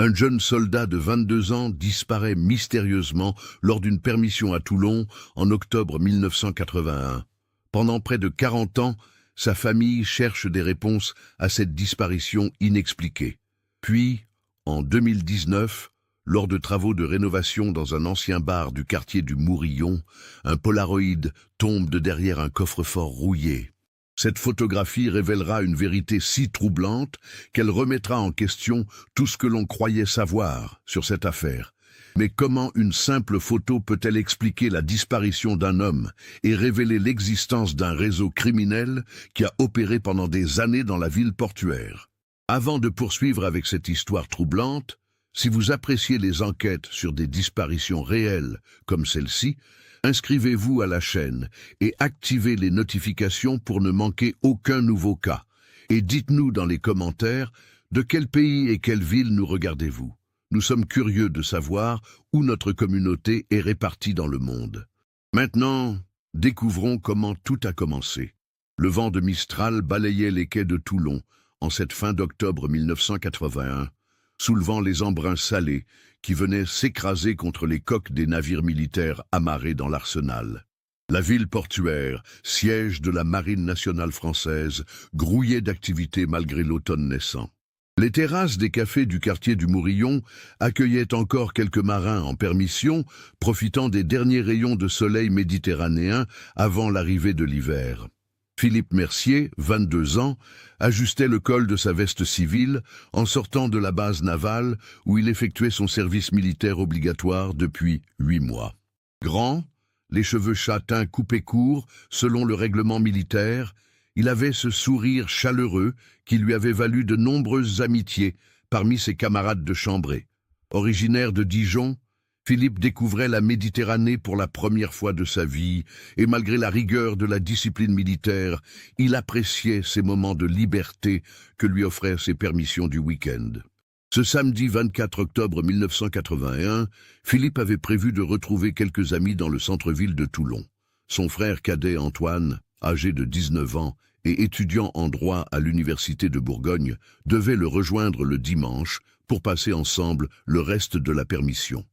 Un jeune soldat de 22 ans disparaît mystérieusement lors d'une permission à Toulon en octobre 1981. Pendant près de 40 ans, sa famille cherche des réponses à cette disparition inexpliquée. Puis, en 2019, lors de travaux de rénovation dans un ancien bar du quartier du Mourillon, un Polaroid tombe de derrière un coffre-fort rouillé. Cette photographie révélera une vérité si troublante qu'elle remettra en question tout ce que l'on croyait savoir sur cette affaire. Mais comment une simple photo peut-elle expliquer la disparition d'un homme et révéler l'existence d'un réseau criminel qui a opéré pendant des années dans la ville portuaire? Avant de poursuivre avec cette histoire troublante, si vous appréciez les enquêtes sur des disparitions réelles comme celle-ci, inscrivez-vous à la chaîne et activez les notifications pour ne manquer aucun nouveau cas. Et dites-nous dans les commentaires de quel pays et quelle ville nous regardez-vous. Nous sommes curieux de savoir où notre communauté est répartie dans le monde. Maintenant, découvrons comment tout a commencé. Le vent de Mistral balayait les quais de Toulon en cette fin d'octobre 1981, soulevant les embruns salés qui venaient s'écraser contre les coques des navires militaires amarrés dans l'arsenal. La ville portuaire, siège de la Marine nationale française, grouillait d'activité malgré l'automne naissant. Les terrasses des cafés du quartier du Mourillon accueillaient encore quelques marins en permission, profitant des derniers rayons de soleil méditerranéen avant l'arrivée de l'hiver. Philippe Mercier, 22 ans, ajustait le col de sa veste civile en sortant de la base navale où il effectuait son service militaire obligatoire depuis 8 mois. Grand, les cheveux châtains coupés courts selon le règlement militaire, il avait ce sourire chaleureux qui lui avait valu de nombreuses amitiés parmi ses camarades de chambrée. Originaire de Dijon, Philippe découvrait la Méditerranée pour la première fois de sa vie, et malgré la rigueur de la discipline militaire, il appréciait ces moments de liberté que lui offraient ses permissions du week-end. Ce samedi 24 octobre 1981, Philippe avait prévu de retrouver quelques amis dans le centre-ville de Toulon. Son frère cadet Antoine, âgé de 19 ans et étudiant en droit à l'université de Bourgogne, devait le rejoindre le dimanche pour passer ensemble le reste de la permission.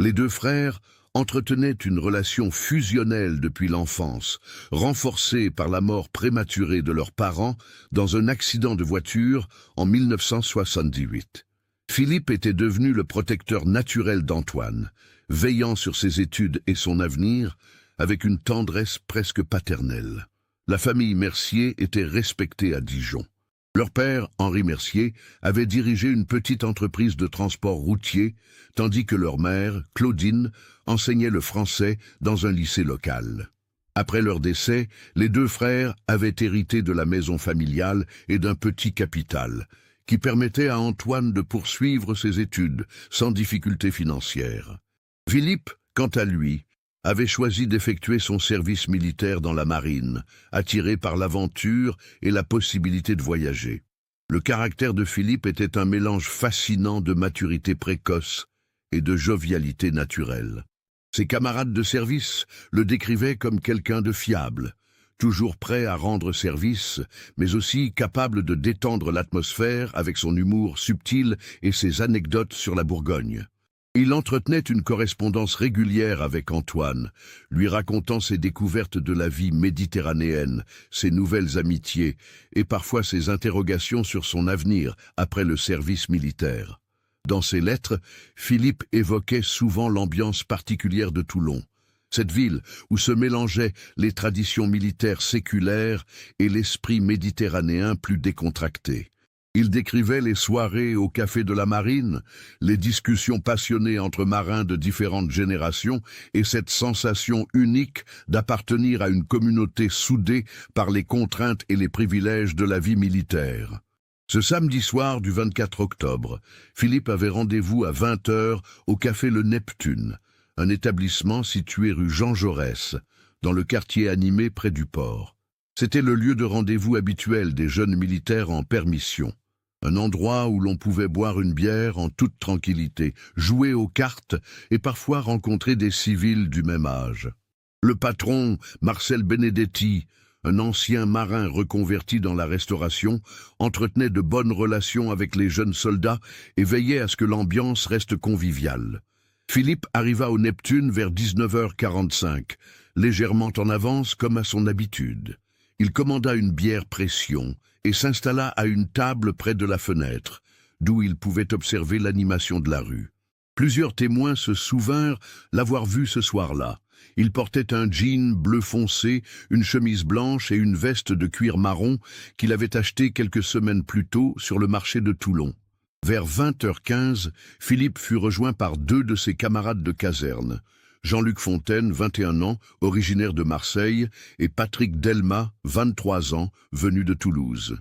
Les deux frères entretenaient une relation fusionnelle depuis l'enfance, renforcée par la mort prématurée de leurs parents dans un accident de voiture en 1978. Philippe était devenu le protecteur naturel d'Antoine, veillant sur ses études et son avenir avec une tendresse presque paternelle. La famille Mercier était respectée à Dijon. Leur père, Henri Mercier, avait dirigé une petite entreprise de transport routier, tandis que leur mère, Claudine, enseignait le français dans un lycée local. Après leur décès, les deux frères avaient hérité de la maison familiale et d'un petit capital, qui permettait à Antoine de poursuivre ses études sans difficulté financière. Philippe, quant à lui, avait choisi d'effectuer son service militaire dans la marine, attiré par l'aventure et la possibilité de voyager. Le caractère de Philippe était un mélange fascinant de maturité précoce et de jovialité naturelle. Ses camarades de service le décrivaient comme quelqu'un de fiable, toujours prêt à rendre service, mais aussi capable de détendre l'atmosphère avec son humour subtil et ses anecdotes sur la Bourgogne. Il entretenait une correspondance régulière avec Antoine, lui racontant ses découvertes de la vie méditerranéenne, ses nouvelles amitiés et parfois ses interrogations sur son avenir après le service militaire. Dans ses lettres, Philippe évoquait souvent l'ambiance particulière de Toulon, cette ville où se mélangeaient les traditions militaires séculaires et l'esprit méditerranéen plus décontracté. Il décrivait les soirées au café de la Marine, les discussions passionnées entre marins de différentes générations et cette sensation unique d'appartenir à une communauté soudée par les contraintes et les privilèges de la vie militaire. Ce samedi soir du 24 octobre, Philippe avait rendez-vous à 20 h au café Le Neptune, un établissement situé rue Jean Jaurès, dans le quartier animé près du port. C'était le lieu de rendez-vous habituel des jeunes militaires en permission. Un endroit où l'on pouvait boire une bière en toute tranquillité, jouer aux cartes et parfois rencontrer des civils du même âge. Le patron, Marcel Benedetti, un ancien marin reconverti dans la restauration, entretenait de bonnes relations avec les jeunes soldats et veillait à ce que l'ambiance reste conviviale. Philippe arriva au Neptune vers 19h45, légèrement en avance comme à son habitude. Il commanda une bière pression et s'installa à une table près de la fenêtre, d'où il pouvait observer l'animation de la rue. Plusieurs témoins se souvinrent l'avoir vu ce soir-là. Il portait un jean bleu foncé, une chemise blanche et une veste de cuir marron qu'il avait acheté quelques semaines plus tôt sur le marché de Toulon. Vers 20h15, Philippe fut rejoint par deux de ses camarades de caserne. Jean-Luc Fontaine, 21 ans, originaire de Marseille, et Patrick Delmas, 23 ans, venu de Toulouse.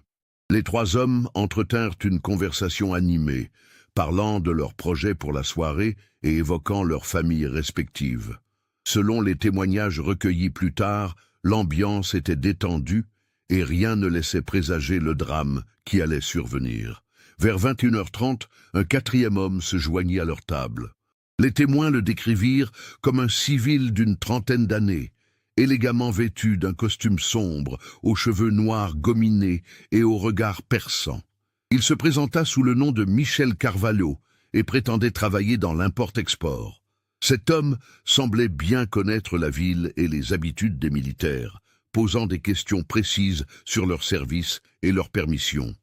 Les trois hommes entretinrent une conversation animée, parlant de leurs projets pour la soirée et évoquant leurs familles respectives. Selon les témoignages recueillis plus tard, l'ambiance était détendue et rien ne laissait présager le drame qui allait survenir. Vers 21h30, un quatrième homme se joignit à leur table. Les témoins le décrivirent comme un civil d'une trentaine d'années, élégamment vêtu d'un costume sombre, aux cheveux noirs gominés et au regard perçant. Il se présenta sous le nom de Michel Carvalho et prétendait travailler dans l'import-export. Cet homme semblait bien connaître la ville et les habitudes des militaires, posant des questions précises sur leur service et leurs permissions.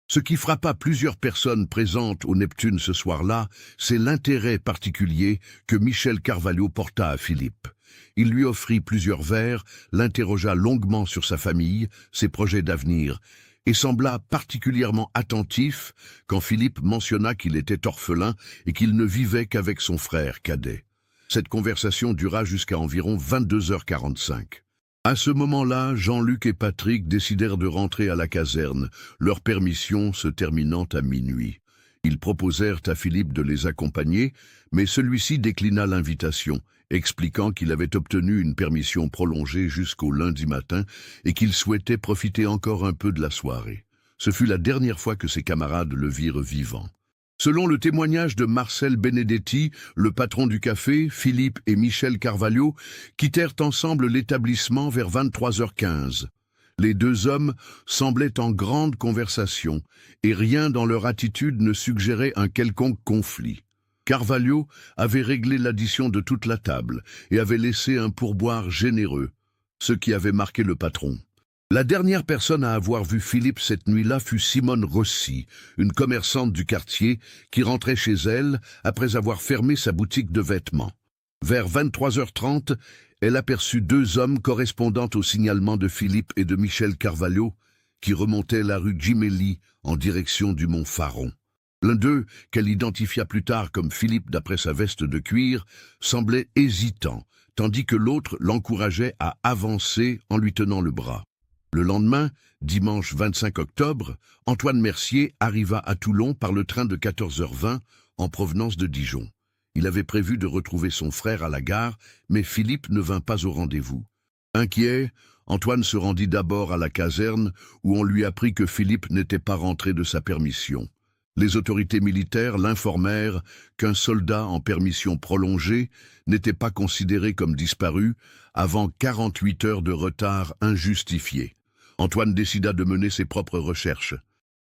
Ce qui frappa plusieurs personnes présentes au Neptune ce soir-là, c'est l'intérêt particulier que Michel Carvalho porta à Philippe. Il lui offrit plusieurs verres, l'interrogea longuement sur sa famille, ses projets d'avenir, et sembla particulièrement attentif quand Philippe mentionna qu'il était orphelin et qu'il ne vivait qu'avec son frère cadet. Cette conversation dura jusqu'à environ 22h45. À ce moment-là, Jean-Luc et Patrick décidèrent de rentrer à la caserne, leur permission se terminant à minuit. Ils proposèrent à Philippe de les accompagner, mais celui-ci déclina l'invitation, expliquant qu'il avait obtenu une permission prolongée jusqu'au lundi matin et qu'il souhaitait profiter encore un peu de la soirée. Ce fut la dernière fois que ses camarades le virent vivant. Selon le témoignage de Marcel Benedetti, le patron du café, Philippe et Michel Carvalho quittèrent ensemble l'établissement vers 23h15. Les deux hommes semblaient en grande conversation, et rien dans leur attitude ne suggérait un quelconque conflit. Carvalho avait réglé l'addition de toute la table et avait laissé un pourboire généreux, ce qui avait marqué le patron. La dernière personne à avoir vu Philippe cette nuit-là fut Simone Rossi, une commerçante du quartier qui rentrait chez elle après avoir fermé sa boutique de vêtements. Vers 23h30, elle aperçut deux hommes correspondant au signalement de Philippe et de Michel Carvalho qui remontaient la rue Gimelli en direction du mont Faron. L'un d'eux, qu'elle identifia plus tard comme Philippe d'après sa veste de cuir, semblait hésitant, tandis que l'autre l'encourageait à avancer en lui tenant le bras. Le lendemain, dimanche 25 octobre, Antoine Mercier arriva à Toulon par le train de 14h20 en provenance de Dijon. Il avait prévu de retrouver son frère à la gare, mais Philippe ne vint pas au rendez-vous. Inquiet, Antoine se rendit d'abord à la caserne où on lui apprit que Philippe n'était pas rentré de sa permission. Les autorités militaires l'informèrent qu'un soldat en permission prolongée n'était pas considéré comme disparu avant 48 heures de retard injustifié. Antoine décida de mener ses propres recherches.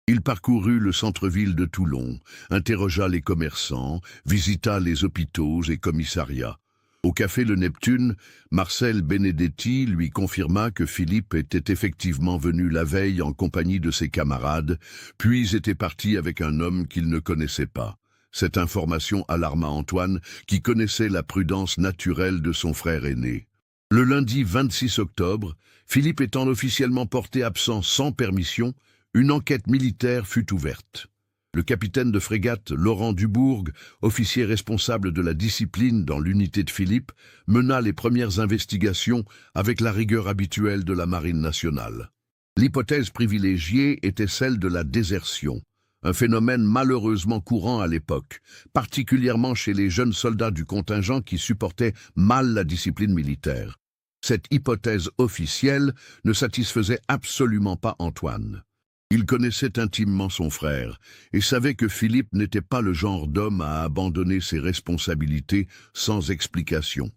Il parcourut le centre-ville de Toulon, interrogea les commerçants, visita les hôpitaux et commissariats. Au café Le Neptune, Marcel Benedetti lui confirma que Philippe était effectivement venu la veille en compagnie de ses camarades, puis était parti avec un homme qu'il ne connaissait pas. Cette information alarma Antoine, qui connaissait la prudence naturelle de son frère aîné. Le lundi 26 octobre, Philippe étant officiellement porté absent sans permission, une enquête militaire fut ouverte. Le capitaine de frégate Laurent Dubourg, officier responsable de la discipline dans l'unité de Philippe, mena les premières investigations avec la rigueur habituelle de la Marine nationale. L'hypothèse privilégiée était celle de la désertion, un phénomène malheureusement courant à l'époque, particulièrement chez les jeunes soldats du contingent qui supportaient mal la discipline militaire. Cette hypothèse officielle ne satisfaisait absolument pas Antoine. Il connaissait intimement son frère et savait que Philippe n'était pas le genre d'homme à abandonner ses responsabilités sans explication.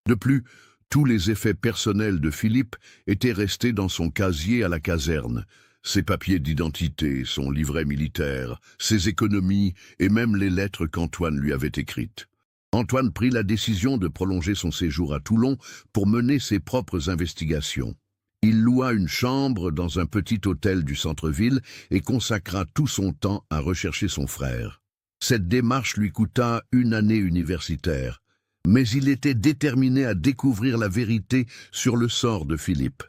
De plus, Tous les effets personnels de Philippe étaient restés dans son casier à la caserne. Ses papiers d'identité, son livret militaire, ses économies et même les lettres qu'Antoine lui avait écrites. Antoine prit la décision de prolonger son séjour à Toulon pour mener ses propres investigations. Il loua une chambre dans un petit hôtel du centre-ville et consacra tout son temps à rechercher son frère. Cette démarche lui coûta une année universitaire, mais il était déterminé à découvrir la vérité sur le sort de Philippe.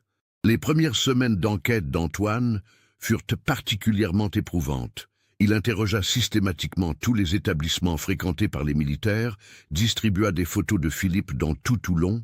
Les premières semaines d'enquête d'Antoine furent particulièrement éprouvantes. Il interrogea systématiquement tous les établissements fréquentés par les militaires, distribua des photos de Philippe dans tout Toulon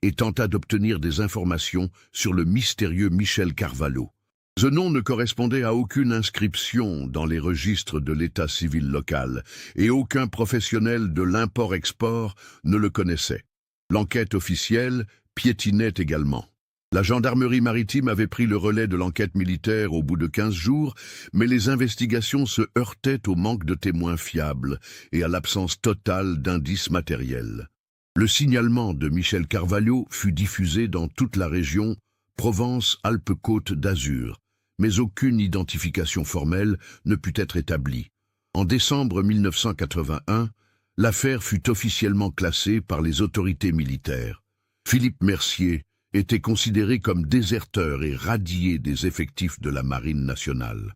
et tenta d'obtenir des informations sur le mystérieux Michel Carvalho. Ce nom ne correspondait à aucune inscription dans les registres de l'état civil local et aucun professionnel de l'import-export ne le connaissait. L'enquête officielle piétinait également. La gendarmerie maritime avait pris le relais de l'enquête militaire au bout de 15 jours, mais les investigations se heurtaient au manque de témoins fiables et à l'absence totale d'indices matériels. Le signalement de Michel Carvalho fut diffusé dans toute la région Provence-Alpes-Côte d'Azur, mais aucune identification formelle ne put être établie. En décembre 1981, l'affaire fut officiellement classée par les autorités militaires. Philippe Mercier était considéré comme déserteur et radié des effectifs de la Marine nationale.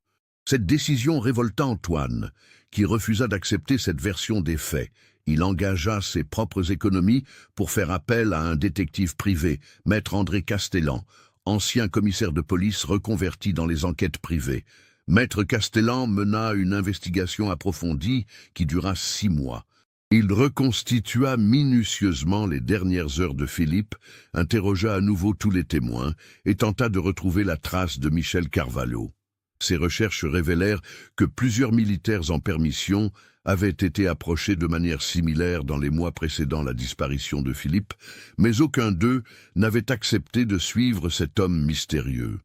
Cette décision révolta Antoine, qui refusa d'accepter cette version des faits. Il engagea ses propres économies pour faire appel à un détective privé, maître André Castellan, ancien commissaire de police reconverti dans les enquêtes privées. Maître Castellan mena une investigation approfondie qui dura 6 mois. Il reconstitua minutieusement les dernières heures de Philippe, interrogea à nouveau tous les témoins et tenta de retrouver la trace de Michel Carvalho. Ces recherches révélèrent que plusieurs militaires en permission avaient été approchés de manière similaire dans les mois précédant la disparition de Philippe, mais aucun d'eux n'avait accepté de suivre cet homme mystérieux.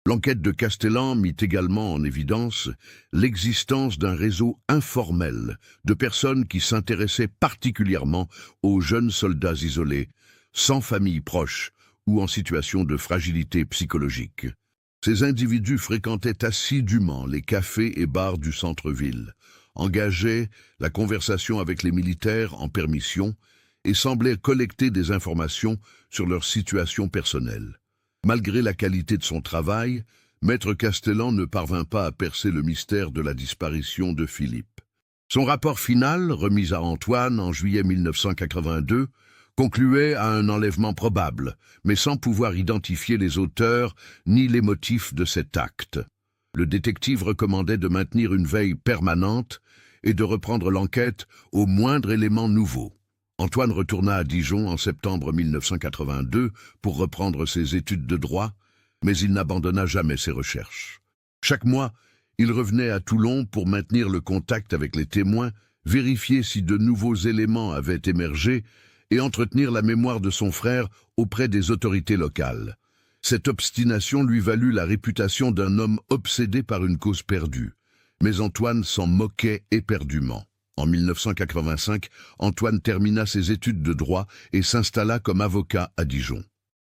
L'enquête de Castellan mit également en évidence l'existence d'un réseau informel de personnes qui s'intéressaient particulièrement aux jeunes soldats isolés, sans famille proche ou en situation de fragilité psychologique. Ces individus fréquentaient assidûment les cafés et bars du centre-ville, engageaient la conversation avec les militaires en permission et semblaient collecter des informations sur leur situation personnelle. Malgré la qualité de son travail, Maître Castellan ne parvint pas à percer le mystère de la disparition de Philippe. Son rapport final, remis à Antoine en juillet 1982, concluait à un enlèvement probable, mais sans pouvoir identifier les auteurs ni les motifs de cet acte. Le détective recommandait de maintenir une veille permanente et de reprendre l'enquête au moindre élément nouveau. Antoine retourna à Dijon en septembre 1982 pour reprendre ses études de droit, mais il n'abandonna jamais ses recherches. Chaque mois, il revenait à Toulon pour maintenir le contact avec les témoins, vérifier si de nouveaux éléments avaient émergé et entretenir la mémoire de son frère auprès des autorités locales. Cette obstination lui valut la réputation d'un homme obsédé par une cause perdue, mais Antoine s'en moquait éperdument. En 1985, Antoine termina ses études de droit et s'installa comme avocat à Dijon.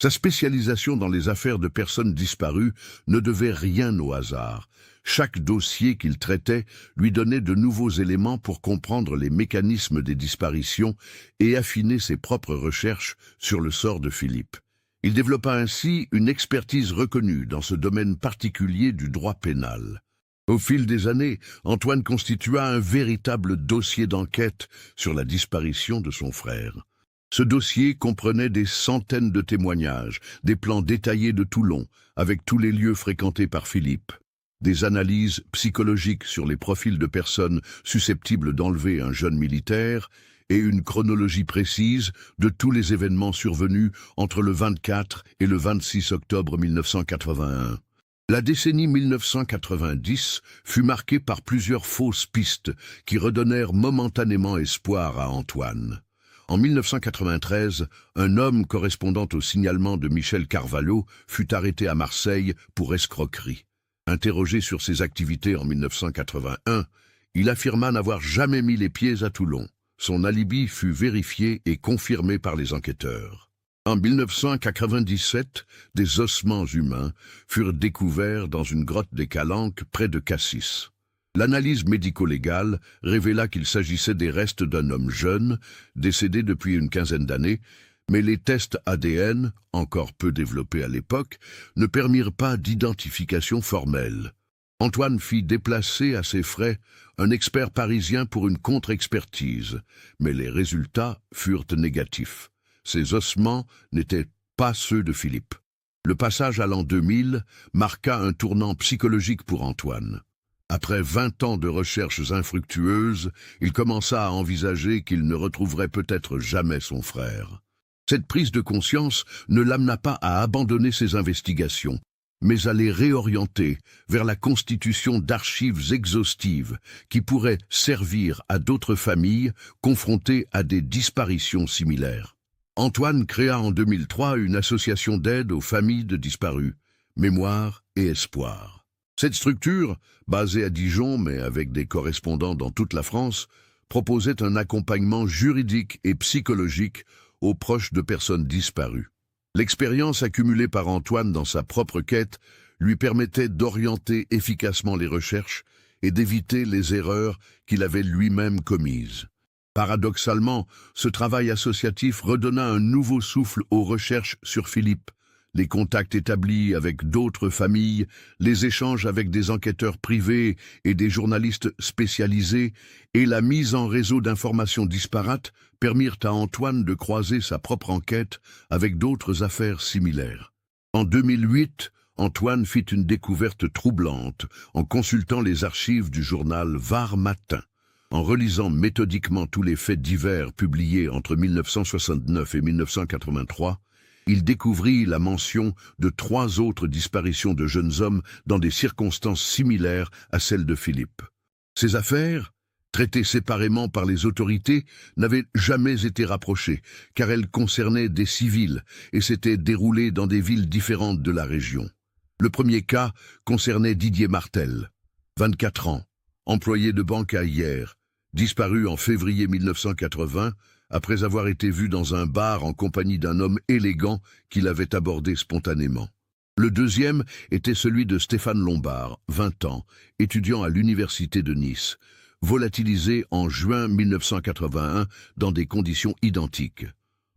Sa spécialisation dans les affaires de personnes disparues ne devait rien au hasard. Chaque dossier qu'il traitait lui donnait de nouveaux éléments pour comprendre les mécanismes des disparitions et affiner ses propres recherches sur le sort de Philippe. Il développa ainsi une expertise reconnue dans ce domaine particulier du droit pénal. Au fil des années, Antoine constitua un véritable dossier d'enquête sur la disparition de son frère. Ce dossier comprenait des centaines de témoignages, des plans détaillés de Toulon, avec tous les lieux fréquentés par Philippe, des analyses psychologiques sur les profils de personnes susceptibles d'enlever un jeune militaire, et une chronologie précise de tous les événements survenus entre le 24 et le 26 octobre 1981. La décennie 1990 fut marquée par plusieurs fausses pistes qui redonnèrent momentanément espoir à Antoine. En 1993, un homme correspondant au signalement de Michel Carvalho fut arrêté à Marseille pour escroquerie. Interrogé sur ses activités en 1981, il affirma n'avoir jamais mis les pieds à Toulon. Son alibi fut vérifié et confirmé par les enquêteurs. En 1997, des ossements humains furent découverts dans une grotte des Calanques près de Cassis. L'analyse médico-légale révéla qu'il s'agissait des restes d'un homme jeune, décédé depuis une quinzaine d'années, mais les tests ADN, encore peu développés à l'époque, ne permirent pas d'identification formelle. Antoine fit déplacer à ses frais un expert parisien pour une contre-expertise, mais les résultats furent négatifs. Ces ossements n'étaient pas ceux de Philippe. Le passage à l'an 2000 marqua un tournant psychologique pour Antoine. Après 20 ans de recherches infructueuses, il commença à envisager qu'il ne retrouverait peut-être jamais son frère. Cette prise de conscience ne l'amena pas à abandonner ses investigations, mais à les réorienter vers la constitution d'archives exhaustives qui pourraient servir à d'autres familles confrontées à des disparitions similaires. Antoine créa en 2003 une association d'aide aux familles de disparus, Mémoire et Espoir. Cette structure, basée à Dijon mais avec des correspondants dans toute la France, proposait un accompagnement juridique et psychologique aux proches de personnes disparues. L'expérience accumulée par Antoine dans sa propre quête lui permettait d'orienter efficacement les recherches et d'éviter les erreurs qu'il avait lui-même commises. Paradoxalement, ce travail associatif redonna un nouveau souffle aux recherches sur Philippe. Les contacts établis avec d'autres familles, les échanges avec des enquêteurs privés et des journalistes spécialisés et la mise en réseau d'informations disparates permirent à Antoine de croiser sa propre enquête avec d'autres affaires similaires. En 2008, Antoine fit une découverte troublante en consultant les archives du journal Var Matin. En relisant méthodiquement tous les faits divers publiés entre 1969 et 1983, il découvrit la mention de 3 autres disparitions de jeunes hommes dans des circonstances similaires à celles de Philippe. Ces affaires, traitées séparément par les autorités, n'avaient jamais été rapprochées, car elles concernaient des civils et s'étaient déroulées dans des villes différentes de la région. Le premier cas concernait Didier Martel, 24 ans, employé de banque à Hyères, disparu en février 1980, après avoir été vu dans un bar en compagnie d'un homme élégant qu'il avait abordé spontanément. Le deuxième était celui de Stéphane Lombard, 20 ans, étudiant à l'université de Nice, volatilisé en juin 1981 dans des conditions identiques.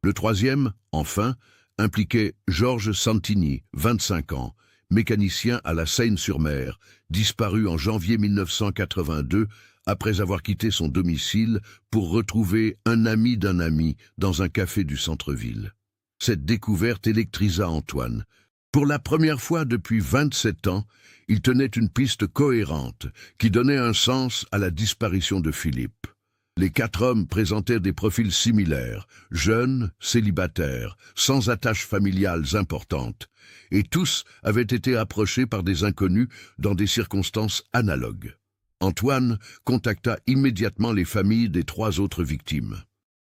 Le troisième, enfin, impliquait Georges Santini, 25 ans, mécanicien à la Seine-sur-Mer, disparu en janvier 1982 après avoir quitté son domicile pour retrouver un ami d'un ami dans un café du centre-ville. Cette découverte électrisa Antoine. Pour la première fois depuis 27 ans, il tenait une piste cohérente qui donnait un sens à la disparition de Philippe. Les 4 hommes présentaient des profils similaires, jeunes, célibataires, sans attaches familiales importantes, et tous avaient été approchés par des inconnus dans des circonstances analogues. Antoine contacta immédiatement les familles des 3 autres victimes.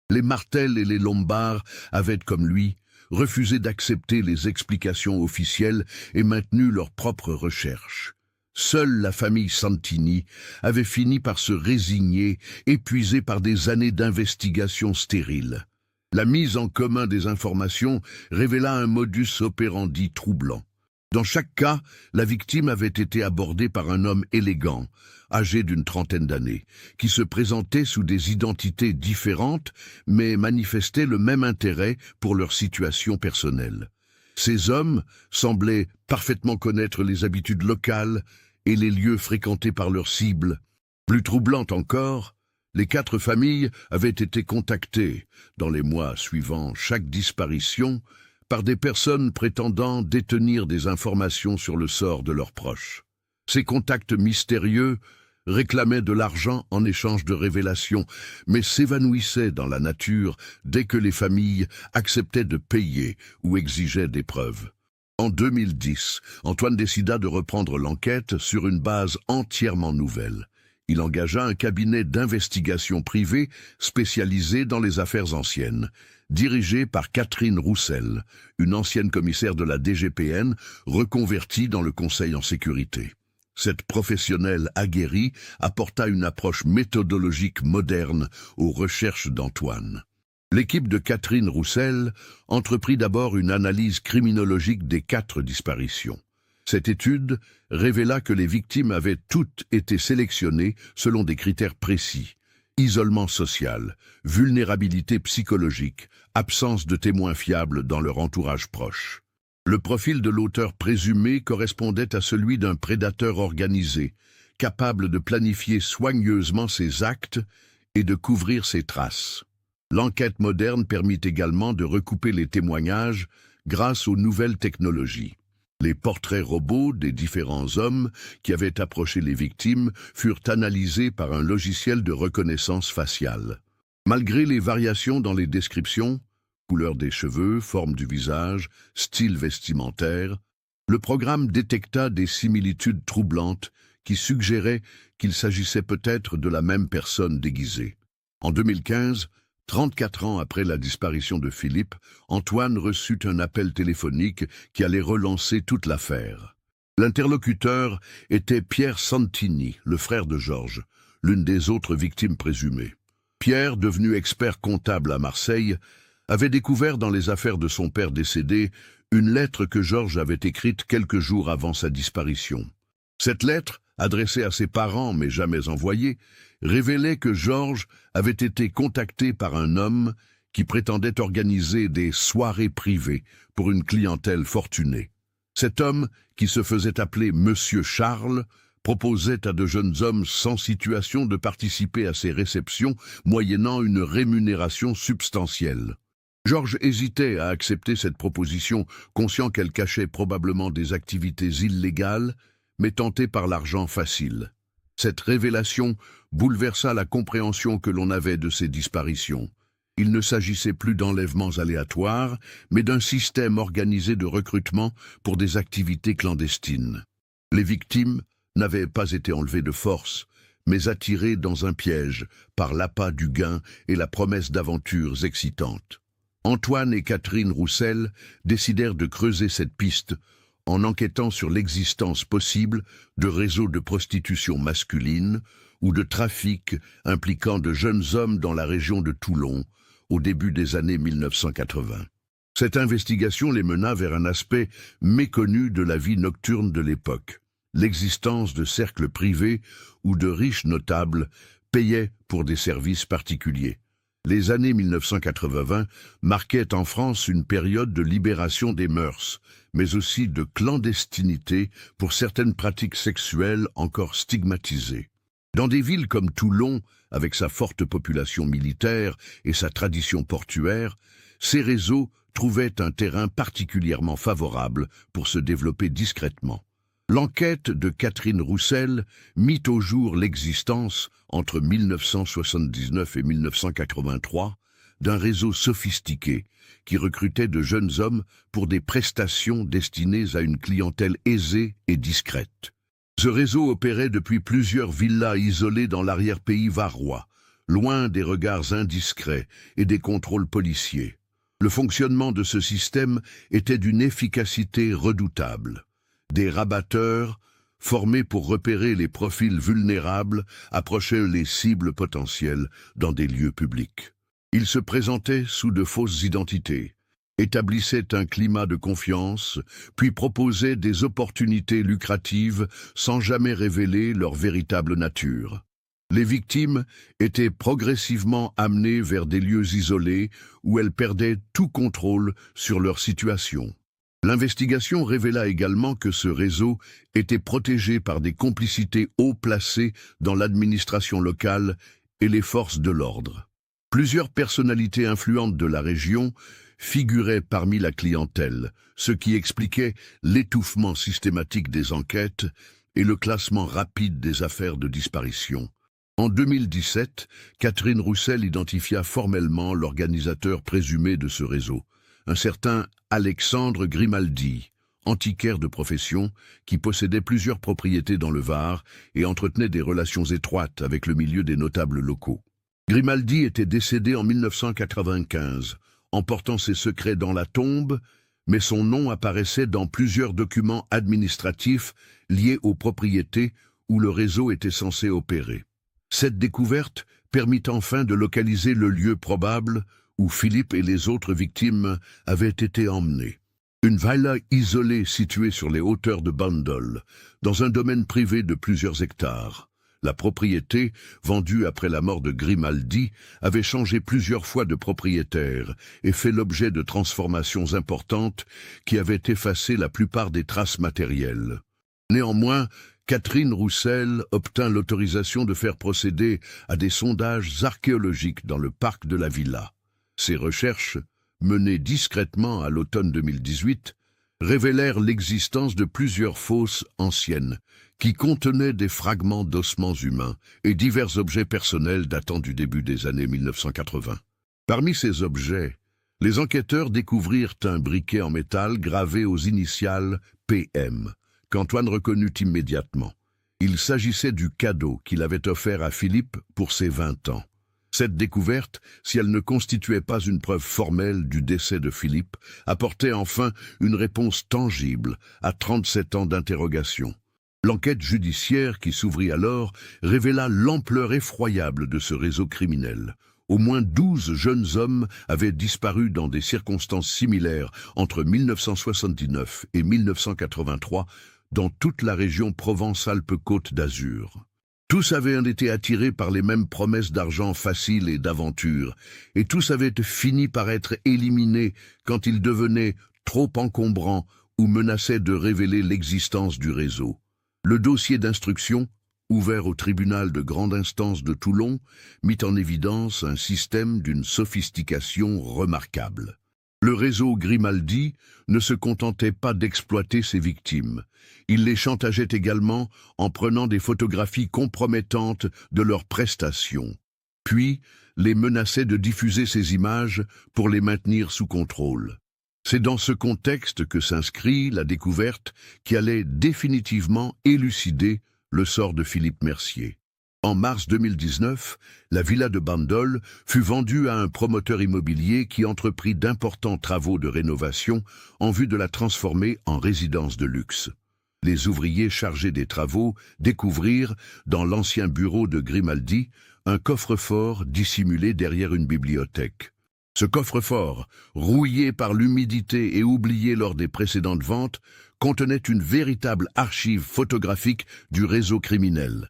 Les Martel et les Lombard avaient, comme lui, refusé d'accepter les explications officielles et maintenu leurs propres recherches. Seule la famille Santini avait fini par se résigner, épuisée par des années d'investigations stériles. La mise en commun des informations révéla un modus operandi troublant. Dans chaque cas, la victime avait été abordée par un homme élégant, âgé d'une trentaine d'années, qui se présentait sous des identités différentes, mais manifestait le même intérêt pour leur situation personnelle. Ces hommes semblaient parfaitement connaître les habitudes locales et les lieux fréquentés par leurs cibles. Plus troublant encore, les 4 familles avaient été contactées, dans les mois suivant chaque disparition, par des personnes prétendant détenir des informations sur le sort de leurs proches. Ces contacts mystérieux réclamaient de l'argent en échange de révélations, mais s'évanouissaient dans la nature dès que les familles acceptaient de payer ou exigeaient des preuves. En 2010, Antoine décida de reprendre l'enquête sur une base entièrement nouvelle. Il engagea un cabinet d'investigation privé spécialisé dans les affaires anciennes, dirigé par Catherine Roussel, une ancienne commissaire de la DGPN reconvertie dans le Conseil en sécurité. Cette professionnelle aguerrie apporta une approche méthodologique moderne aux recherches d'Antoine. L'équipe de Catherine Roussel entreprit d'abord une analyse criminologique des 4 disparitions. Cette étude révéla que les victimes avaient toutes été sélectionnées selon des critères précis: isolement social, vulnérabilité psychologique, absence de témoins fiables dans leur entourage proche. Le profil de l'auteur présumé correspondait à celui d'un prédateur organisé, capable de planifier soigneusement ses actes et de couvrir ses traces. L'enquête moderne permit également de recouper les témoignages grâce aux nouvelles technologies. Les portraits robots des différents hommes qui avaient approché les victimes furent analysés par un logiciel de reconnaissance faciale. Malgré les variations dans les descriptions, couleur des cheveux, forme du visage, style vestimentaire, le programme détecta des similitudes troublantes qui suggéraient qu'il s'agissait peut-être de la même personne déguisée. En 2015, 34 ans après la disparition de Philippe, Antoine reçut un appel téléphonique qui allait relancer toute l'affaire. L'interlocuteur était Pierre Santini, le frère de Georges, l'une des autres victimes présumées. Pierre, devenu expert comptable à Marseille, avait découvert dans les affaires de son père décédé une lettre que Georges avait écrite quelques jours avant sa disparition. Cette lettre, adressée à ses parents mais jamais envoyée, révélait que Georges avait été contacté par un homme qui prétendait organiser des soirées privées pour une clientèle fortunée. Cet homme, qui se faisait appeler Monsieur Charles, proposait à de jeunes hommes sans situation de participer à ces réceptions moyennant une rémunération substantielle. Georges hésitait à accepter cette proposition, conscient qu'elle cachait probablement des activités illégales, mais tenté par l'argent facile. Cette révélation bouleversa la compréhension que l'on avait de ces disparitions. Il ne s'agissait plus d'enlèvements aléatoires, mais d'un système organisé de recrutement pour des activités clandestines. Les victimes n'avaient pas été enlevées de force, mais attirées dans un piège par l'appât du gain et la promesse d'aventures excitantes. Antoine et Catherine Roussel décidèrent de creuser cette piste en enquêtant sur l'existence possible de réseaux de prostitution masculine ou de trafic impliquant de jeunes hommes dans la région de Toulon au début des années 1980. Cette investigation les mena vers un aspect méconnu de la vie nocturne de l'époque: l'existence de cercles privés où de riches notables payaient pour des services particuliers. Les années 1980 marquaient en France une période de libération des mœurs, mais aussi de clandestinité pour certaines pratiques sexuelles encore stigmatisées. Dans des villes comme Toulon, avec sa forte population militaire et sa tradition portuaire, ces réseaux trouvaient un terrain particulièrement favorable pour se développer discrètement. L'enquête de Catherine Roussel mit au jour l'existence, entre 1979 et 1983, d'un réseau sophistiqué qui recrutait de jeunes hommes pour des prestations destinées à une clientèle aisée et discrète. Ce réseau opérait depuis plusieurs villas isolées dans l'arrière-pays varois, loin des regards indiscrets et des contrôles policiers. Le fonctionnement de ce système était d'une efficacité redoutable. Des rabatteurs, formés pour repérer les profils vulnérables, approchaient les cibles potentielles dans des lieux publics. Ils se présentaient sous de fausses identités, établissaient un climat de confiance, puis proposaient des opportunités lucratives sans jamais révéler leur véritable nature. Les victimes étaient progressivement amenées vers des lieux isolés où elles perdaient tout contrôle sur leur situation. L'investigation révéla également que ce réseau était protégé par des complicités haut placées dans l'administration locale et les forces de l'ordre. Plusieurs personnalités influentes de la région figuraient parmi la clientèle, ce qui expliquait l'étouffement systématique des enquêtes et le classement rapide des affaires de disparition. En 2017, Catherine Roussel identifia formellement l'organisateur présumé de ce réseau, un certain Alexandre Grimaldi, antiquaire de profession, qui possédait plusieurs propriétés dans le Var et entretenait des relations étroites avec le milieu des notables locaux. Grimaldi était décédé en 1995, emportant ses secrets dans la tombe, mais son nom apparaissait dans plusieurs documents administratifs liés aux propriétés où le réseau était censé opérer. Cette découverte permit enfin de localiser le lieu probable où Philippe et les autres victimes avaient été emmenés. Une villa isolée située sur les hauteurs de Bandol, dans un domaine privé de plusieurs hectares. La propriété, vendue après la mort de Grimaldi, avait changé plusieurs fois de propriétaire et fait l'objet de transformations importantes qui avaient effacé la plupart des traces matérielles. Néanmoins, Catherine Roussel obtint l'autorisation de faire procéder à des sondages archéologiques dans le parc de la villa. Ces recherches, menées discrètement à l'automne 2018, révélèrent l'existence de plusieurs fosses anciennes qui contenaient des fragments d'ossements humains et divers objets personnels datant du début des années 1980. Parmi ces objets, les enquêteurs découvrirent un briquet en métal gravé aux initiales PM, qu'Antoine reconnut immédiatement. Il s'agissait du cadeau qu'il avait offert à Philippe pour ses 20 ans. Cette découverte, si elle ne constituait pas une preuve formelle du décès de Philippe, apportait enfin une réponse tangible à 37 ans d'interrogation. L'enquête judiciaire qui s'ouvrit alors révéla l'ampleur effroyable de ce réseau criminel. Au moins 12 jeunes hommes avaient disparu dans des circonstances similaires entre 1979 et 1983 dans toute la région Provence-Alpes-Côte d'Azur. Tous avaient été attirés par les mêmes promesses d'argent facile et d'aventure, et tous avaient fini par être éliminés quand ils devenaient trop encombrants ou menaçaient de révéler l'existence du réseau. Le dossier d'instruction, ouvert au tribunal de grande instance de Toulon, mit en évidence un système d'une sophistication remarquable. Le réseau Grimaldi ne se contentait pas d'exploiter ses victimes. Il les chantageait également en prenant des photographies compromettantes de leurs prestations, puis les menaçait de diffuser ces images pour les maintenir sous contrôle. C'est dans ce contexte que s'inscrit la découverte qui allait définitivement élucider le sort de Philippe Mercier. En mars 2019, la villa de Bandol fut vendue à un promoteur immobilier qui entreprit d'importants travaux de rénovation en vue de la transformer en résidence de luxe. Les ouvriers chargés des travaux découvrirent, dans l'ancien bureau de Grimaldi, un coffre-fort dissimulé derrière une bibliothèque. Ce coffre-fort, rouillé par l'humidité et oublié lors des précédentes ventes, contenait une véritable archive photographique du réseau criminel.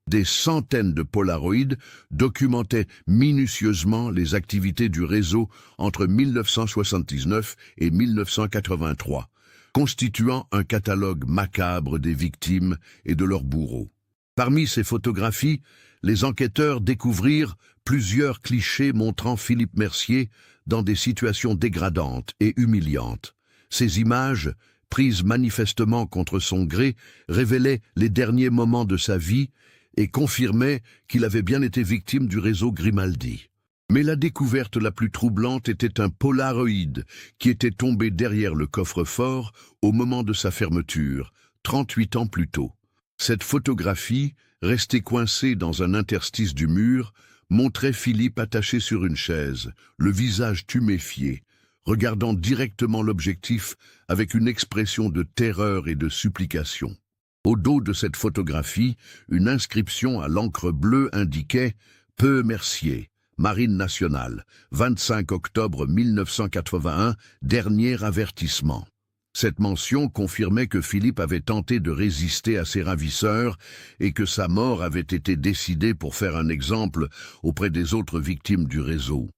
Des centaines de polaroïds documentaient minutieusement les activités du réseau entre 1979 et 1983, constituant un catalogue macabre des victimes et de leurs bourreaux. Parmi ces photographies, les enquêteurs découvrirent plusieurs clichés montrant Philippe Mercier dans des situations dégradantes et humiliantes. Ces images, prises manifestement contre son gré, révélaient les derniers moments de sa vie et confirmaient qu'il avait bien été victime du réseau Grimaldi. Mais la découverte la plus troublante était un polaroïd qui était tombé derrière le coffre-fort au moment de sa fermeture, 38 ans plus tôt. Cette photographie, restée coincée dans un interstice du mur, montrait Philippe attaché sur une chaise, le visage tuméfié, regardant directement l'objectif avec une expression de terreur et de supplication. Au dos de cette photographie, une inscription à l'encre bleue indiquait « Peu Mercier, Marine nationale, 25 octobre 1981, dernier avertissement ». Cette mention confirmait que Philippe avait tenté de résister à ses ravisseurs et que sa mort avait été décidée pour faire un exemple auprès des autres victimes du réseau.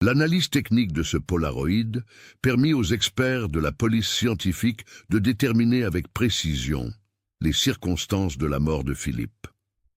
L'analyse technique de ce polaroïd permit aux experts de la police scientifique de déterminer avec précision les circonstances de la mort de Philippe.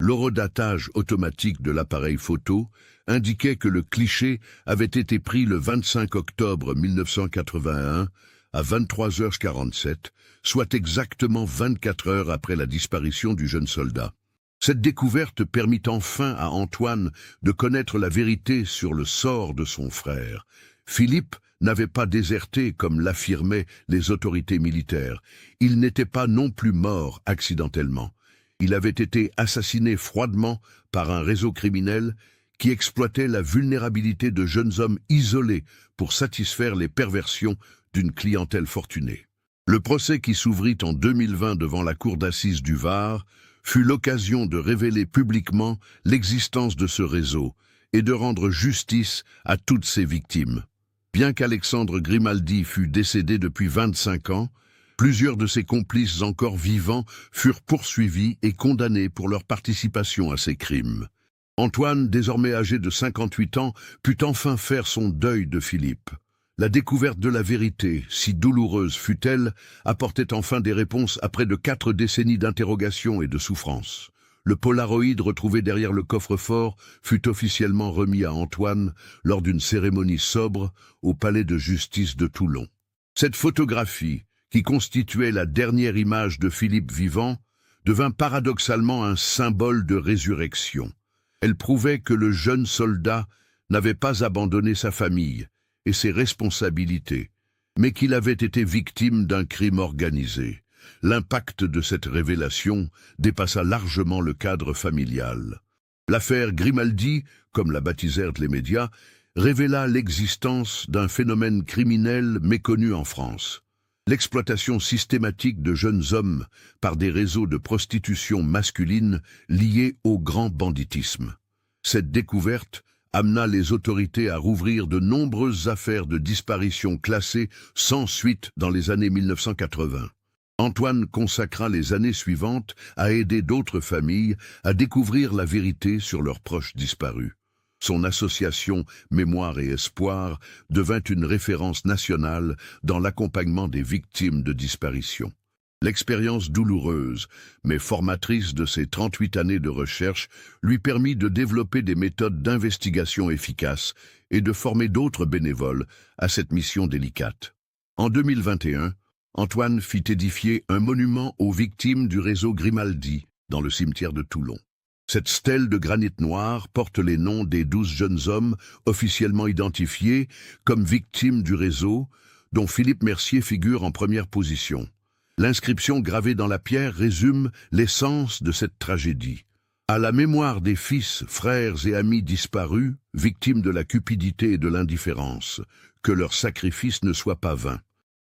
L'horodatage automatique de l'appareil photo indiquait que le cliché avait été pris le 25 octobre 1981 à 23h47, soit exactement 24 heures après la disparition du jeune soldat. Cette découverte permit enfin à Antoine de connaître la vérité sur le sort de son frère. Philippe n'avait pas déserté comme l'affirmaient les autorités militaires. Il n'était pas non plus mort accidentellement. Il avait été assassiné froidement par un réseau criminel qui exploitait la vulnérabilité de jeunes hommes isolés pour satisfaire les perversions d'une clientèle fortunée. Le procès qui s'ouvrit en 2020 devant la cour d'assises du Var fut l'occasion de révéler publiquement l'existence de ce réseau et de rendre justice à toutes ses victimes. Bien qu'Alexandre Grimaldi fût décédé depuis 25 ans, plusieurs de ses complices encore vivants furent poursuivis et condamnés pour leur participation à ces crimes. Antoine, désormais âgé de 58 ans, put enfin faire son deuil de Philippe. La découverte de la vérité, si douloureuse fut-elle, apportait enfin des réponses après de 4 décennies d'interrogations et de souffrances. Le polaroïd retrouvé derrière le coffre-fort fut officiellement remis à Antoine lors d'une cérémonie sobre au palais de justice de Toulon. Cette photographie, qui constituait la dernière image de Philippe vivant, devint paradoxalement un symbole de résurrection. Elle prouvait que le jeune soldat n'avait pas abandonné sa famille et ses responsabilités, mais qu'il avait été victime d'un crime organisé. L'impact de cette révélation dépassa largement le cadre familial. L'affaire Grimaldi, comme la baptisèrent les médias, révéla l'existence d'un phénomène criminel méconnu en France. L'exploitation systématique de jeunes hommes par des réseaux de prostitution masculine liés au grand banditisme. Cette découverte amena les autorités à rouvrir de nombreuses affaires de disparition classées sans suite dans les années 1980. Antoine consacra les années suivantes à aider d'autres familles à découvrir la vérité sur leurs proches disparus. Son association Mémoire et Espoir devint une référence nationale dans l'accompagnement des victimes de disparition. L'expérience douloureuse, mais formatrice de ses 38 années de recherche, lui permit de développer des méthodes d'investigation efficaces et de former d'autres bénévoles à cette mission délicate. En 2021, Antoine fit édifier un monument aux victimes du réseau Grimaldi dans le cimetière de Toulon. Cette stèle de granit noir porte les noms des 12 jeunes hommes officiellement identifiés comme victimes du réseau, dont Philippe Mercier figure en première position. L'inscription gravée dans la pierre résume l'essence de cette tragédie. À la mémoire des fils, frères et amis disparus, victimes de la cupidité et de l'indifférence, que leur sacrifice ne soit pas vain.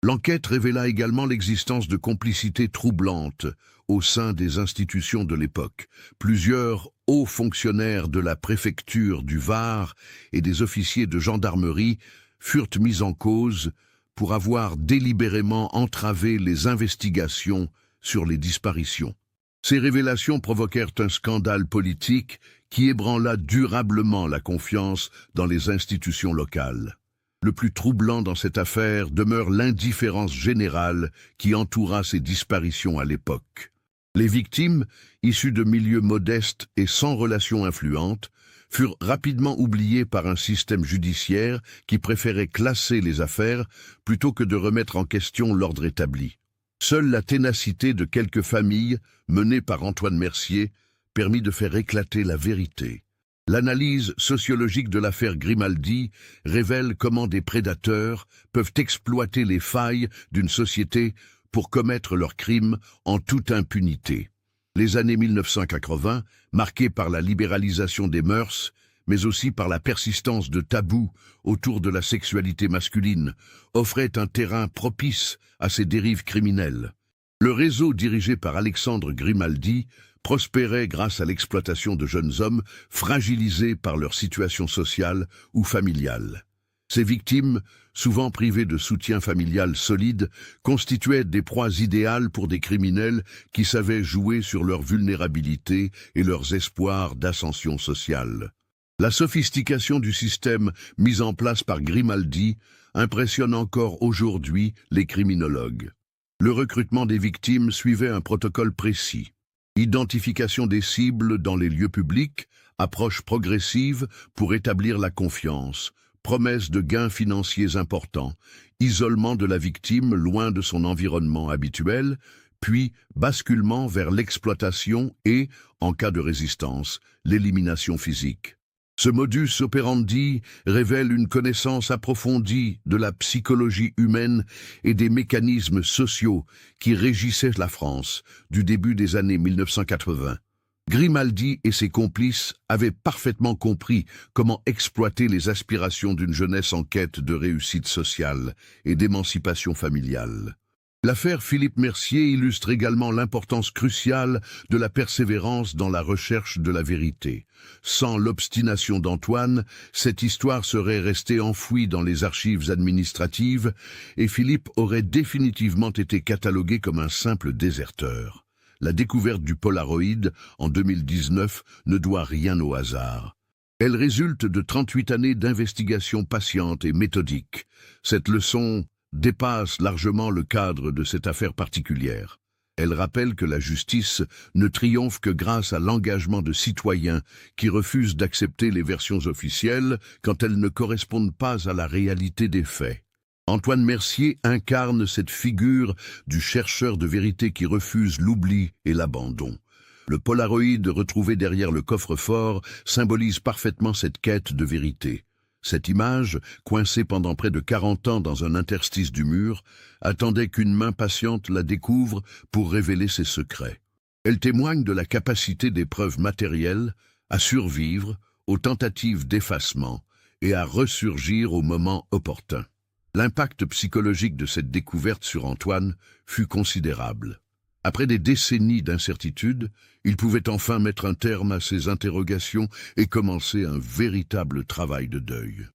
L'enquête révéla également l'existence de complicités troublantes au sein des institutions de l'époque. Plusieurs hauts fonctionnaires de la préfecture du Var et des officiers de gendarmerie furent mis en cause pour avoir délibérément entravé les investigations sur les disparitions. Ces révélations provoquèrent un scandale politique qui ébranla durablement la confiance dans les institutions locales. Le plus troublant dans cette affaire demeure l'indifférence générale qui entoura ces disparitions à l'époque. Les victimes, issues de milieux modestes et sans relations influentes, furent rapidement oubliées par un système judiciaire qui préférait classer les affaires plutôt que de remettre en question l'ordre établi. Seule la ténacité de quelques familles, menée par Antoine Mercier, permit de faire éclater la vérité. L'analyse sociologique de l'affaire Grimaldi révèle comment des prédateurs peuvent exploiter les failles d'une société pour commettre leurs crimes en toute impunité. Les années 1980, marquées par la libéralisation des mœurs, mais aussi par la persistance de tabous autour de la sexualité masculine, offraient un terrain propice à ces dérives criminelles. Le réseau dirigé par Alexandre Grimaldi prospérait grâce à l'exploitation de jeunes hommes fragilisés par leur situation sociale ou familiale. Ces victimes, souvent privées de soutien familial solide, constituaient des proies idéales pour des criminels qui savaient jouer sur leur vulnérabilité et leurs espoirs d'ascension sociale. La sophistication du système mis en place par Grimaldi impressionne encore aujourd'hui les criminologues. Le recrutement des victimes suivait un protocole précis. Identification des cibles dans les lieux publics, approche progressive pour établir la confiance, promesse de gains financiers importants, isolement de la victime loin de son environnement habituel, puis basculement vers l'exploitation et, en cas de résistance, l'élimination physique. Ce modus operandi révèle une connaissance approfondie de la psychologie humaine et des mécanismes sociaux qui régissaient la France du début des années 1980. Grimaldi et ses complices avaient parfaitement compris comment exploiter les aspirations d'une jeunesse en quête de réussite sociale et d'émancipation familiale. L'affaire Philippe Mercier illustre également l'importance cruciale de la persévérance dans la recherche de la vérité. Sans l'obstination d'Antoine, cette histoire serait restée enfouie dans les archives administratives et Philippe aurait définitivement été catalogué comme un simple déserteur. La découverte du Polaroid en 2019 ne doit rien au hasard. Elle résulte de 38 années d'investigation patiente et méthodique. Cette leçon dépasse largement le cadre de cette affaire particulière. Elle rappelle que la justice ne triomphe que grâce à l'engagement de citoyens qui refusent d'accepter les versions officielles quand elles ne correspondent pas à la réalité des faits. Antoine Mercier incarne cette figure du chercheur de vérité qui refuse l'oubli et l'abandon. Le Polaroid retrouvé derrière le coffre-fort symbolise parfaitement cette quête de vérité. Cette image, coincée pendant près de 40 ans dans un interstice du mur, attendait qu'une main patiente la découvre pour révéler ses secrets. Elle témoigne de la capacité des preuves matérielles à survivre aux tentatives d'effacement et à ressurgir au moment opportun. L'impact psychologique de cette découverte sur Antoine fut considérable. Après des décennies d'incertitude, il pouvait enfin mettre un terme à ses interrogations et commencer un véritable travail de deuil.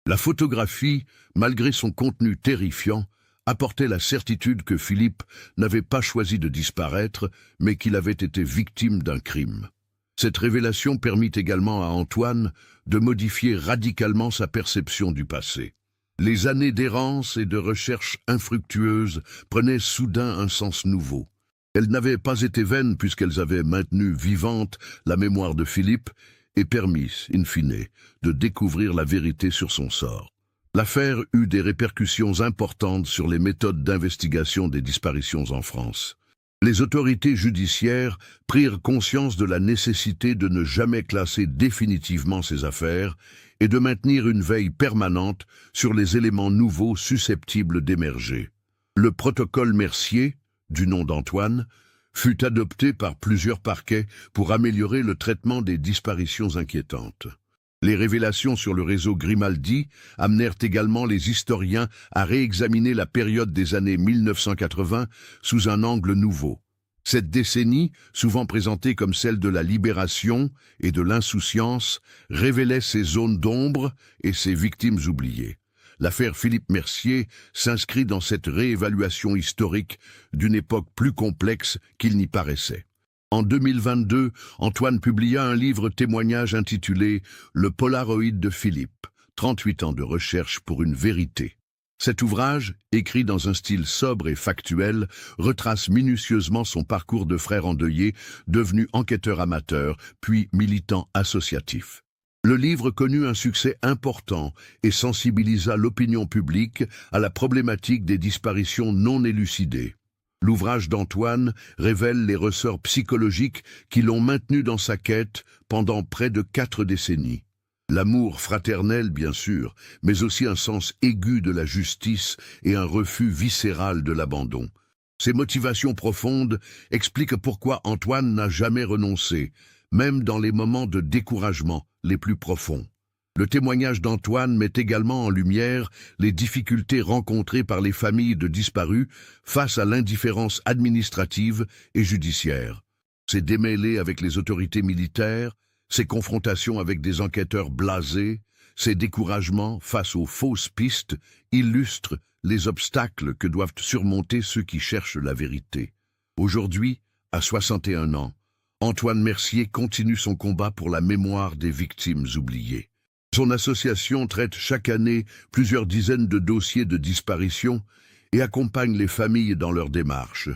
La photographie, malgré son contenu terrifiant, apportait la certitude que Philippe n'avait pas choisi de disparaître, mais qu'il avait été victime d'un crime. Cette révélation permit également à Antoine de modifier radicalement sa perception du passé. Les années d'errance et de recherche infructueuse prenaient soudain un sens nouveau. Elles n'avaient pas été vaines puisqu'elles avaient maintenu vivante la mémoire de Philippe et permis, in fine, de découvrir la vérité sur son sort. L'affaire eut des répercussions importantes sur les méthodes d'investigation des disparitions en France. Les autorités judiciaires prirent conscience de la nécessité de ne jamais classer définitivement ces affaires et de maintenir une veille permanente sur les éléments nouveaux susceptibles d'émerger. Le protocole Mercier, du nom d'Antoine, fut adopté par plusieurs parquets pour améliorer le traitement des disparitions inquiétantes. Les révélations sur le réseau Grimaldi amenèrent également les historiens à réexaminer la période des années 1980 sous un angle nouveau. Cette décennie, souvent présentée comme celle de la libération et de l'insouciance, révélait ses zones d'ombre et ses victimes oubliées. L'affaire Philippe Mercier s'inscrit dans cette réévaluation historique d'une époque plus complexe qu'il n'y paraissait. En 2022, Antoine publia un livre témoignage intitulé « Le Polaroid de Philippe, 38 ans de recherche pour une vérité ». Cet ouvrage, écrit dans un style sobre et factuel, retrace minutieusement son parcours de frère endeuillé, devenu enquêteur amateur, puis militant associatif. Le livre connut un succès important et sensibilisa l'opinion publique à la problématique des disparitions non élucidées. L'ouvrage d'Antoine révèle les ressorts psychologiques qui l'ont maintenu dans sa quête pendant près de 4 décennies. L'amour fraternel, bien sûr, mais aussi un sens aigu de la justice et un refus viscéral de l'abandon. Ces motivations profondes expliquent pourquoi Antoine n'a jamais renoncé, même dans les moments de découragement les plus profonds. Le témoignage d'Antoine met également en lumière les difficultés rencontrées par les familles de disparus face à l'indifférence administrative et judiciaire. Ses démêlés avec les autorités militaires, ses confrontations avec des enquêteurs blasés, ses découragements face aux fausses pistes illustrent les obstacles que doivent surmonter ceux qui cherchent la vérité. Aujourd'hui, à 61 ans, Antoine Mercier continue son combat pour la mémoire des victimes oubliées. Son association traite chaque année plusieurs dizaines de dossiers de disparition et accompagne les familles dans leurs démarches.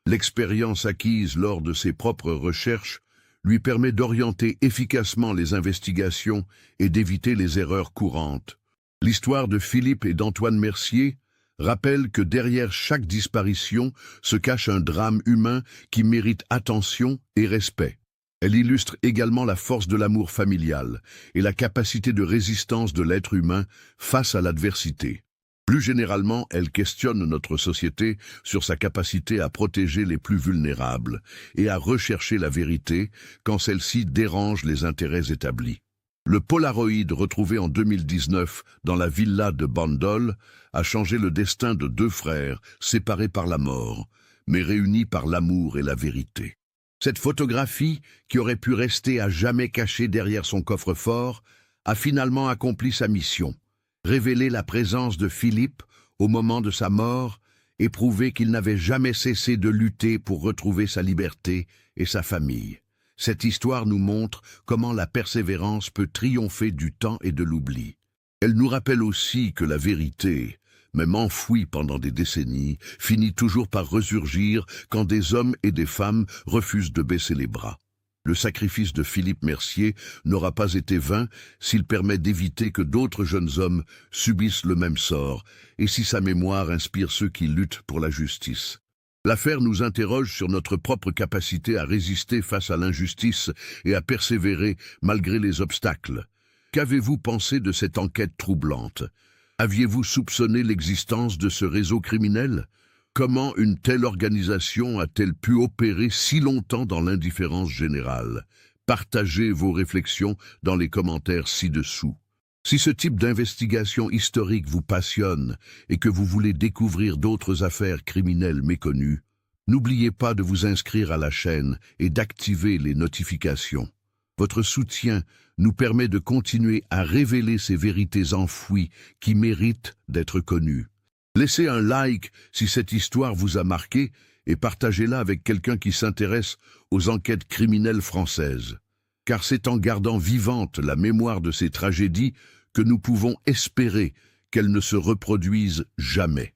L'expérience acquise lors de ses propres recherches lui permet d'orienter efficacement les investigations et d'éviter les erreurs courantes. L'histoire de Philippe et d'Antoine Mercier rappelle que derrière chaque disparition se cache un drame humain qui mérite attention et respect. Elle illustre également la force de l'amour familial et la capacité de résistance de l'être humain face à l'adversité. Plus généralement, elle questionne notre société sur sa capacité à protéger les plus vulnérables et à rechercher la vérité quand celle-ci dérange les intérêts établis. Le Polaroid retrouvé en 2019 dans la villa de Bandol a changé le destin de deux frères séparés par la mort, mais réunis par l'amour et la vérité. Cette photographie, qui aurait pu rester à jamais cachée derrière son coffre-fort, a finalement accompli sa mission, révéler la présence de Philippe au moment de sa mort et prouver qu'il n'avait jamais cessé de lutter pour retrouver sa liberté et sa famille. Cette histoire nous montre comment la persévérance peut triompher du temps et de l'oubli. Elle nous rappelle aussi que la vérité, même enfouie pendant des décennies, finit toujours par ressurgir quand des hommes et des femmes refusent de baisser les bras. Le sacrifice de Philippe Mercier n'aura pas été vain s'il permet d'éviter que d'autres jeunes hommes subissent le même sort et si sa mémoire inspire ceux qui luttent pour la justice. L'affaire nous interroge sur notre propre capacité à résister face à l'injustice et à persévérer malgré les obstacles. Qu'avez-vous pensé de cette enquête troublante? Aviez-vous soupçonné l'existence de ce réseau criminel? Comment une telle organisation a-t-elle pu opérer si longtemps dans l'indifférence générale? Partagez vos réflexions dans les commentaires ci-dessous. Si ce type d'investigation historique vous passionne et que vous voulez découvrir d'autres affaires criminelles méconnues, n'oubliez pas de vous inscrire à la chaîne et d'activer les notifications. Votre soutien nous permet de continuer à révéler ces vérités enfouies qui méritent d'être connues. Laissez un like si cette histoire vous a marqué et partagez-la avec quelqu'un qui s'intéresse aux enquêtes criminelles françaises. Car c'est en gardant vivante la mémoire de ces tragédies que nous pouvons espérer qu'elles ne se reproduisent jamais.